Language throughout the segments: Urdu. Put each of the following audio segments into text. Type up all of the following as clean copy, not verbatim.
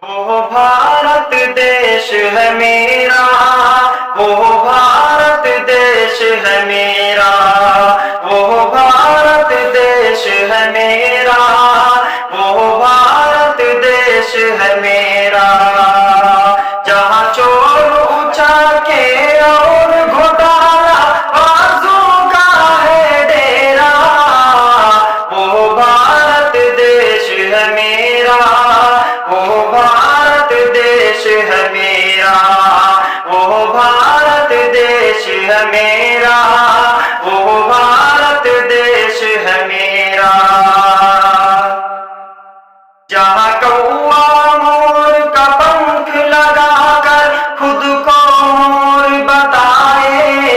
وہ بھارت دیش ہے میرا، وہ بھارت دیش ہے میرا، وہ بھارت دیش ہے میرا، وہ بھارت دیش ہے میرا، جہاں چور اونچا کے اور گھوٹالا بازوں کا ہے ڈیرا، وہ بھارت دیش ہے میرا، وہ بھارت دیش ہے میرا، وہ بھارت دیش ہے میرا، وہ بھارت دیش ہے میرا، جہاں کوا مور کا پنکھ لگا کر خود کو مور بتائے،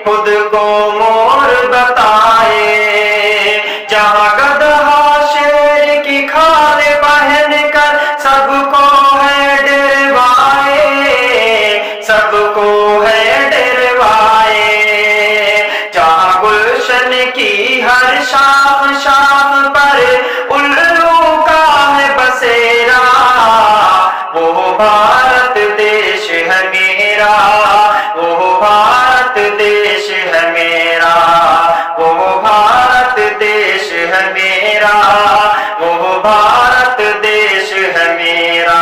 خود کو مور بتائے، جہاں گدھا شیر کی کھال پہن کر سب کو ہے ڈروائے، سب کو ہے ڈروائے، جہاں گلشن کی ہر شاخ شاخ پر الو کا ہے بسیرا، وہ بھارت دیش ہے میرا، وہ بھارت دیش ہے میرا، وہ بھارت دیش ہے میرا، وہ بھارت دیش ہے میرا،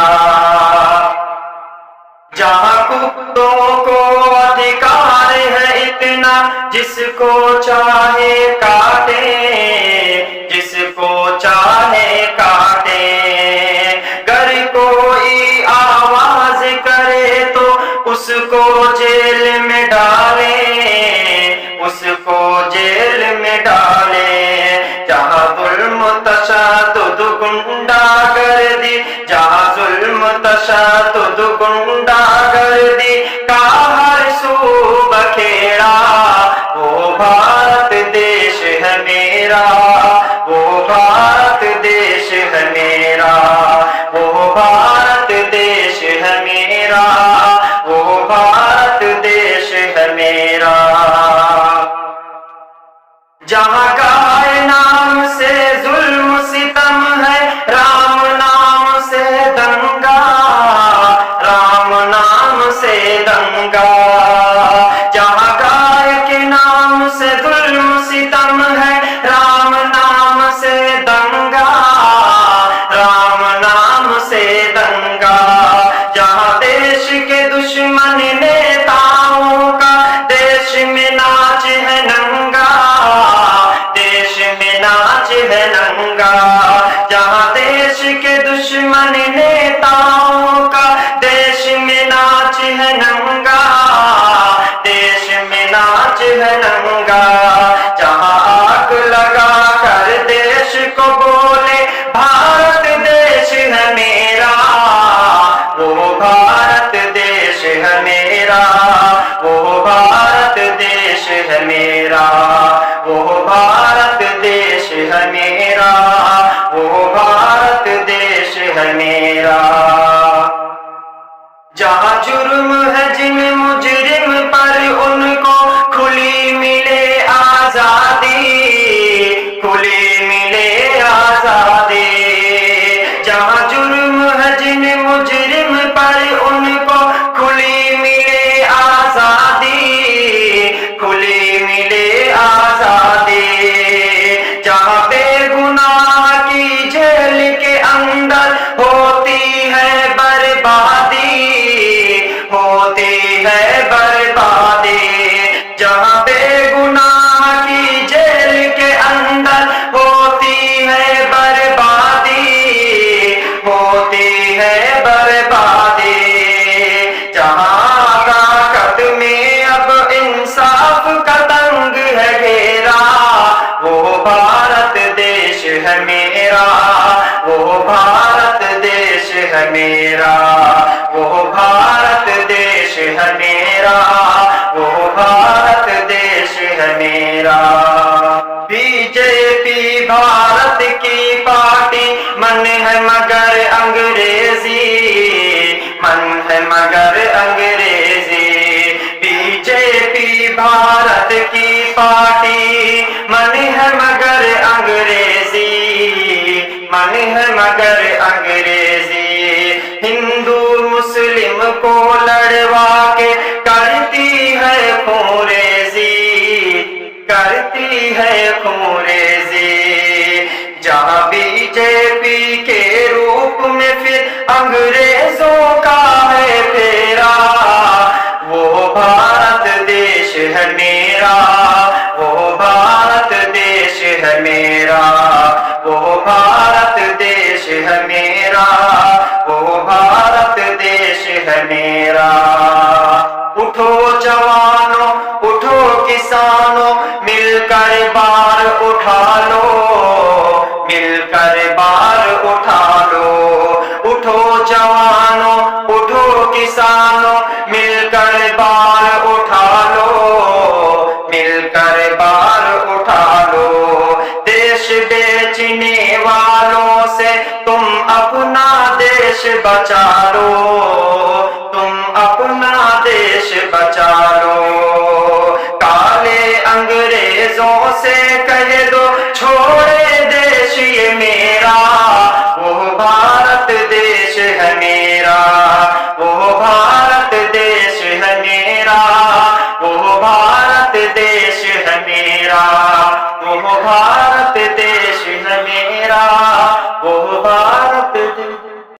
جہاں کتوں کو ادھیکار ہے اتنا جس کو چاہے کاٹے، جس کو چاہے کاٹے، گر کوئی آواز کرے تو اس کو جیل میں ڈالے، اس کو جیل میں ڈالے، جہاں ظلم تشدد گنڈا گردی، جہاں ظلم تشدد گنڈا گردی کا ہر سو بکھیڑا، وہ بھارت دیش ہے میرا، وہ بھارت دیش ہے میرا، وہ بھارت دیش ہے میرا، وہ بھارت دیش ہے میرا، جہاں گائے نام سے ظلم ستم ہے، رام نام سے دنگا، رام نام سے دنگا، جہاں گائے کے نام سے ظلم ستم ہے، رام نام سے دنگا، رام نام سے دنگا، جہاں دیش کے دشمن نیتاؤں کا دیش میں ناچ ہے ننگا، دیش میں ناچ ہے ننگا، جہاں دیش کے دشمن نیتاؤں کا دیش میں ناچ ہے ننگا، دیش میں ناچ ہے ننگا، جہاں آگ لگا کر دیش کو بولے بھارت دیش ہے میرا، وہ بھارت دیش ہے میرا، وہ بھارت دیش ہے میرا، وہ بھارت دیش ہے میرا، وہ بھارت دیش ہے میرا، جہاں جرم ہے جن مجرم پر ان کو کھلی ملے آزادی، کھلی ملے آزادی، جہاں جرم ہے جن مجرم پر ان کو کھلی ملے آزادی، کھلی ملے آزادی، جہاں بے گناہ کی جیل کے اندر ہوتی ہے بربادی، ہوتی ہے بربادی، جہاں بے گناہ کی جیل کے اندر ہوتی ہے بربادی، ہوتی ہے بربادی، جہاں طاقت میں اب انصاف کا تنگ ہے گھیرا، وہ بھارت دیش ہے میرا، وہ بھارت دیش ہے میرا، وہ بھارت دیش ہے میرا، وہ بھارت دیش ہے میرا، بی جے پی بھارت کی پارٹی من ہے مگر انگریزی، من ہے مگر انگریزی، بی جے پی بھارت کی پارٹی من ہے مگر انگریزی، من ہے مگر انگریزی، کو لڑوا کے کرتی ہے خوریزی، کرتی ہے خوریزی۔ جہاں بی جے پی کے روپ میں پھر انگریزوں کا ہے پھیرا، وہ بھارت دیش ہے میرا، وہ بھارت دیش ہے میرا، وہ بھارت دیش ہے میرا، وہ بھارت دیش ہے میرا۔ اٹھو جوانوں، اٹھو کسانوں، مل کر بار اٹھا لو، مل کر بار اٹھا لو۔ اٹھو جوانوں، اٹھو کسانوں، مل کر بار اٹھا لو، مل کر بار اٹھا لو۔ دیش بیچنے والوں سے تم اپنا دیش بچا لو، تم اپنا دیش بچا لو۔ کالے انگریزوں سے کہہ دو چھوڑے دیش یہ میرا، وہ بھارت دیش ہے میرا، وہ بھارت دیش ہے میرا، وہ بھارت دیش ہے میرا، وہ بھارت دیش ہے میرا، وہ بھارت دیش